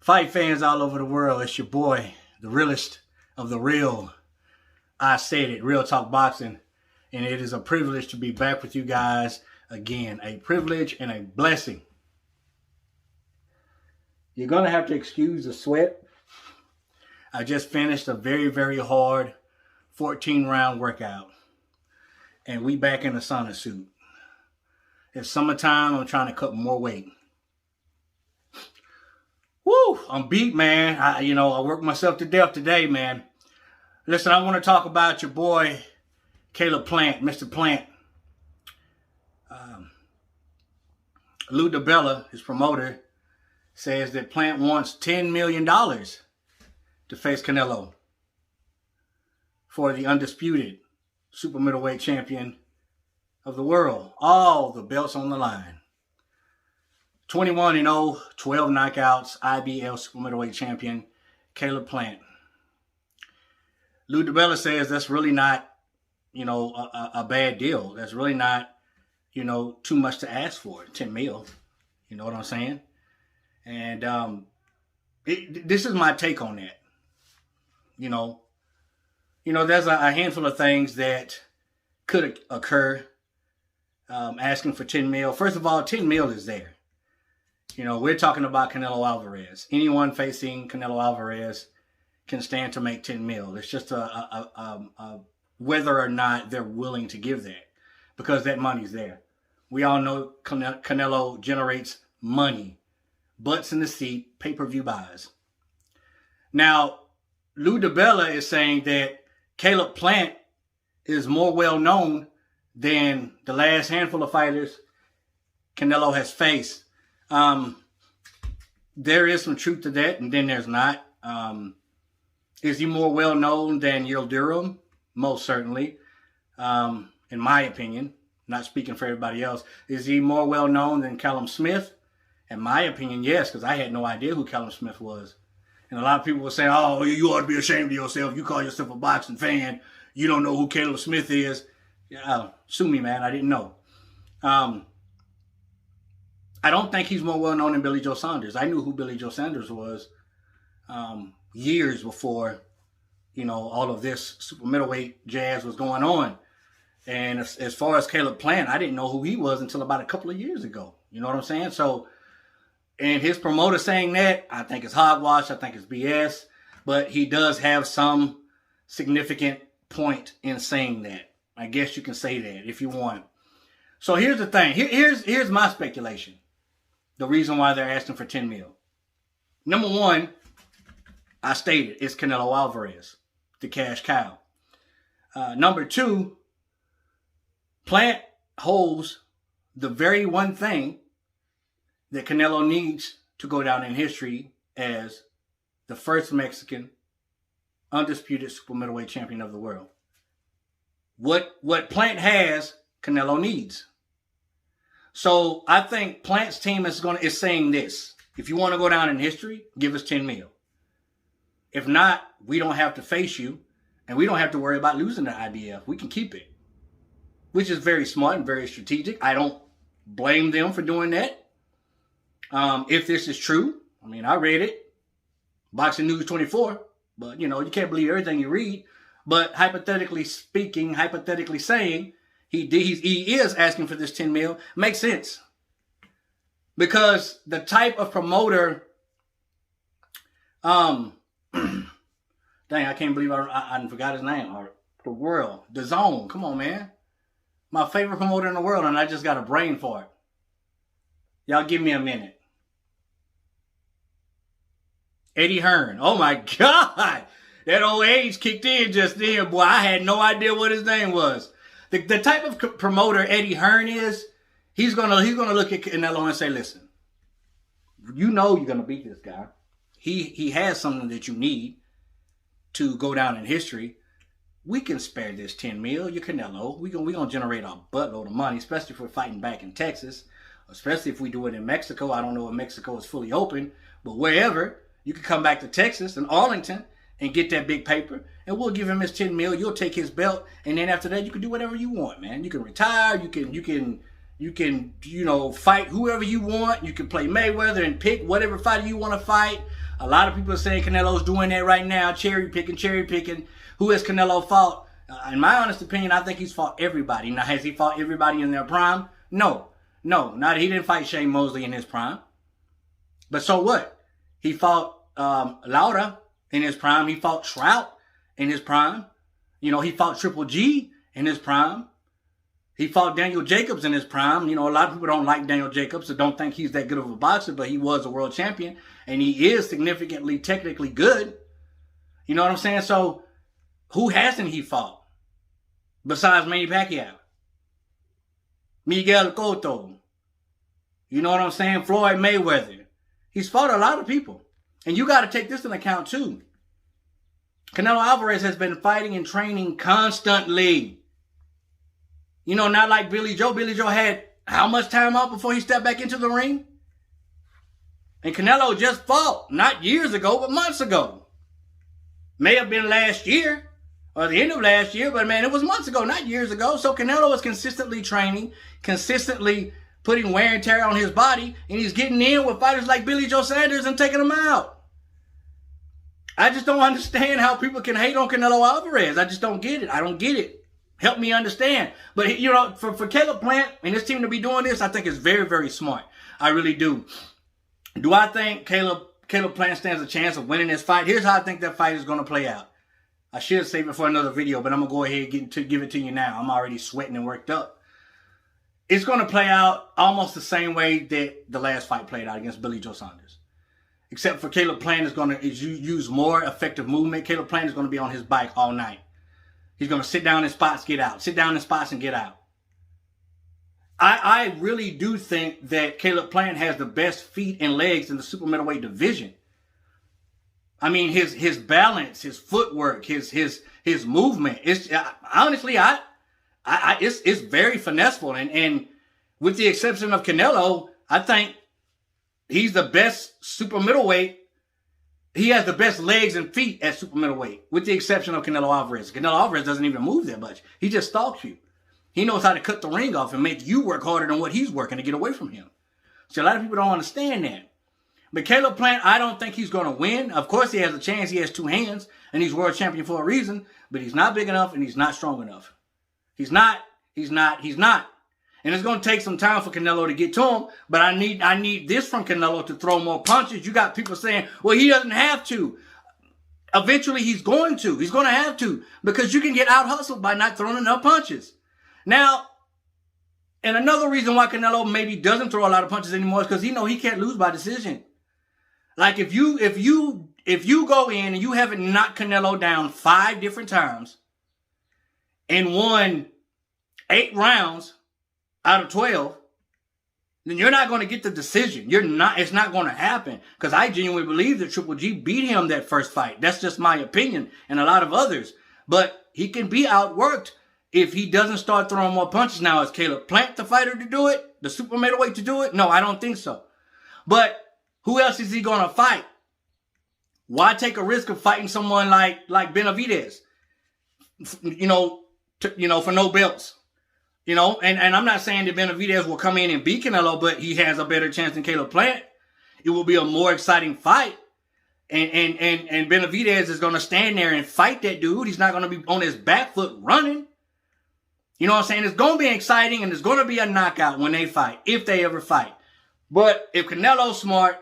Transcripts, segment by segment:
Fight fans all over the world, it's your boy, the realest of the real. I said it, Real Talk Boxing. And it is a privilege to be back with you guys again. A privilege and a blessing. You're going to have to excuse the sweat. I just finished a very, very hard 14-round workout. And we back in the sauna suit. It's summertime, I'm trying to cut more weight. Woo, I'm beat, man. I worked myself to death today, man. Listen, I want to talk about your boy, Caleb Plant, Mr. Plant. Lou DiBella, his promoter, says that Plant wants $10 million to face Canelo for the undisputed super middleweight champion of the world. All the belts on the line. 21-0, 12 knockouts, IBL super middleweight champion, Caleb Plant. Lou DiBella says that's really not, a bad deal. That's really not, too much to ask for. 10 mil. You know what I'm saying? And this is my take on that. There's a handful of things that could occur. Asking for 10 mil. First of all, 10 mil is there. We're talking about Canelo Alvarez. Anyone facing Canelo Alvarez can stand to make 10 mil. It's just whether or not they're willing to give that, because that money's there. We all know Canelo generates money. Butts in the seat, pay-per-view buys. Now, Lou DiBella is saying that Caleb Plant is more well-known than the last handful of fighters Canelo has faced. There is some truth to that, and then there's not. Is he more well-known than Yildirim? Most certainly. In my opinion, not speaking for everybody else. Is he more well-known than Callum Smith? In my opinion, yes, because I had no idea who Callum Smith was. And a lot of people were saying, oh, you ought to be ashamed of yourself. You call yourself a boxing fan. You don't know who Caleb Smith is. Yeah, sue me, man. I didn't know. I don't think he's more well-known than Billy Joe Saunders. I knew who Billy Joe Saunders was years before, all of this super middleweight jazz was going on. And as far as Caleb Plant, I didn't know who he was until about a couple of years ago. You know what I'm saying? So, and his promoter saying that, I think it's hogwash. I think it's BS. But he does have some significant point in saying that. I guess you can say that if you want. So here's the thing. Here's my speculation. The reason why they're asking for 10 mil. Number one, I stated, it's Canelo Alvarez, the cash cow. Number two, Plant holds the very one thing that Canelo needs to go down in history as the first Mexican undisputed super middleweight champion of the world. What Plant has, Canelo needs. So I think Plant's team is saying this. If you want to go down in history, give us 10 mil. If not, we don't have to face you, and we don't have to worry about losing the IBF. We can keep it. Which is very smart and very strategic. I don't blame them for doing that. If this is true, I read it. Boxing News 24. But, you can't believe everything you read. But hypothetically saying, he is asking for this 10 mil. Makes sense. Because the type of promoter, dang, I can't believe I forgot his name. The world, the Zone. Come on, man. My favorite promoter in the world, and I just got a brain for it. Y'all give me a minute. Eddie Hearn. Oh my God. That old age kicked in just then, boy. I had no idea what his name was. The type of promoter Eddie Hearn is, he's gonna look at Canelo and say, listen, you're gonna beat this guy. He has something that you need to go down in history. We can spare this 10 mil. You're Canelo. We're gonna generate a buttload of money, especially if we're fighting back in Texas, especially if we do it in Mexico. I don't know if Mexico is fully open, but wherever, you can come back to Texas and Arlington and get that big paper, and we'll give him his 10 mil. You'll take his belt, and then after that, you can do whatever you want, man. You can retire. You can fight whoever you want. You can play Mayweather and pick whatever fighter you want to fight. A lot of people are saying Canelo's doing that right now, cherry picking. Who has Canelo fought? In my honest opinion, I think he's fought everybody. Now, has he fought everybody in their prime? No. He didn't fight Shane Mosley in his prime. But so what? He fought Lauda in his prime. He fought Trout in his prime. You know, he fought Triple G in his prime. He fought Daniel Jacobs in his prime. You know, a lot of people don't like Daniel Jacobs, so don't think he's that good of a boxer, but he was a world champion, and he is significantly technically good. You know what I'm saying? So, who hasn't he fought? Besides Manny Pacquiao. Miguel Cotto. You know what I'm saying? Floyd Mayweather. He's fought a lot of people. And you got to take this into account too. Canelo Alvarez has been fighting and training constantly. You know, not like Billy Joe. Billy Joe had how much time off before he stepped back into the ring? And Canelo just fought, not years ago, but months ago. May have been last year, or the end of last year, but man, it was months ago, not years ago. So Canelo was consistently training, consistently putting wear and tear on his body, and he's getting in with fighters like Billy Joe Saunders and taking them out. I just don't understand how people can hate on Canelo Alvarez. I just don't get it. I don't get it. Help me understand. But, you know, for Caleb Plant and his team to be doing this, I think it's very, very smart. I really do. Do I think Caleb Plant stands a chance of winning this fight? Here's how I think that fight is going to play out. I should save it for another video, but I'm going to go ahead and give it to you now. I'm already sweating and worked up. It's going to play out almost the same way that the last fight played out against Billy Joe Saunders. Except for Caleb Plant is going to use more effective movement. Caleb Plant is going to be on his bike all night. He's going to sit down in spots, get out. Sit down in spots and get out. I really do think that Caleb Plant has the best feet and legs in the super middleweight division. I mean, his balance, his footwork, his movement. It's honestly, it's very finesseful. And with the exception of Canelo, I think he's the best super middleweight. He has the best legs and feet at super middleweight, with the exception of Canelo Alvarez. Canelo Alvarez doesn't even move that much. He just stalks you. He knows how to cut the ring off and make you work harder than what he's working to get away from him. So a lot of people don't understand that. But Caleb Plant, I don't think he's going to win. Of course, he has a chance. He has two hands, and he's world champion for a reason. But he's not big enough, and he's not strong enough. He's not. And it's going to take some time for Canelo to get to him. But I need this from Canelo to throw more punches. You got people saying, well, he doesn't have to. Eventually, he's going to. He's going to have to. Because you can get out-hustled by not throwing enough punches. Now, and another reason why Canelo maybe doesn't throw a lot of punches anymore is because he can't lose by decision. Like, if you go in and you haven't knocked Canelo down 5 different times and won 8 rounds out of 12, then you're not going to get the decision. It's not going to happen. Because I genuinely believe that Triple G beat him that first fight. That's just my opinion and a lot of others. But he can be outworked if he doesn't start throwing more punches. Now, is Caleb Plant the fighter to do it? The super middleweight to do it? No, I don't think so. But who else is he going to fight? Why take a risk of fighting someone like Benavidez? For no belts. And I'm not saying that Benavidez will come in and beat Canelo, but he has a better chance than Caleb Plant. It will be a more exciting fight. And Benavidez is going to stand there and fight that dude. He's not going to be on his back foot running. You know what I'm saying? It's going to be exciting, and it's going to be a knockout when they fight, if they ever fight. But if Canelo's smart,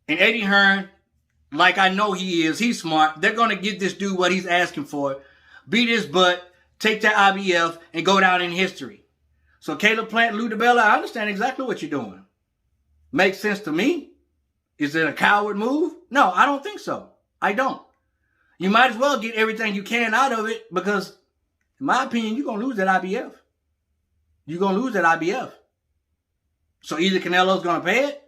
and Eddie Hearn, like I know he is, he's smart, they're going to give this dude what he's asking for. Beat his butt, take that IBF, and go down in history. So Caleb Plant, Lou DiBella, I understand exactly what you're doing. Makes sense to me. Is it a coward move? No, I don't think so. I don't. You might as well get everything you can out of it because, in my opinion, you're going to lose that IBF. You're going to lose that IBF. So either Canelo's going to pay it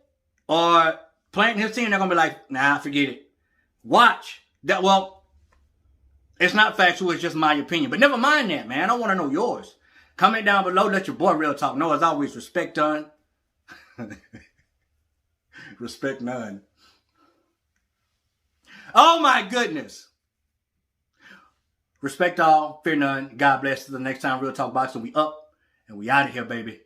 or Plant and his team, they're going to be like, nah, forget it. Watch. It's not factual, it's just my opinion. But never mind that, man. I want to know yours. Comment down below. Let your boy Real Talk know. As always, respect done. Respect none. Oh, my goodness. Respect all, fear none. God bless. Till the next time, Real Talk Boxing. We up and we out of here, baby.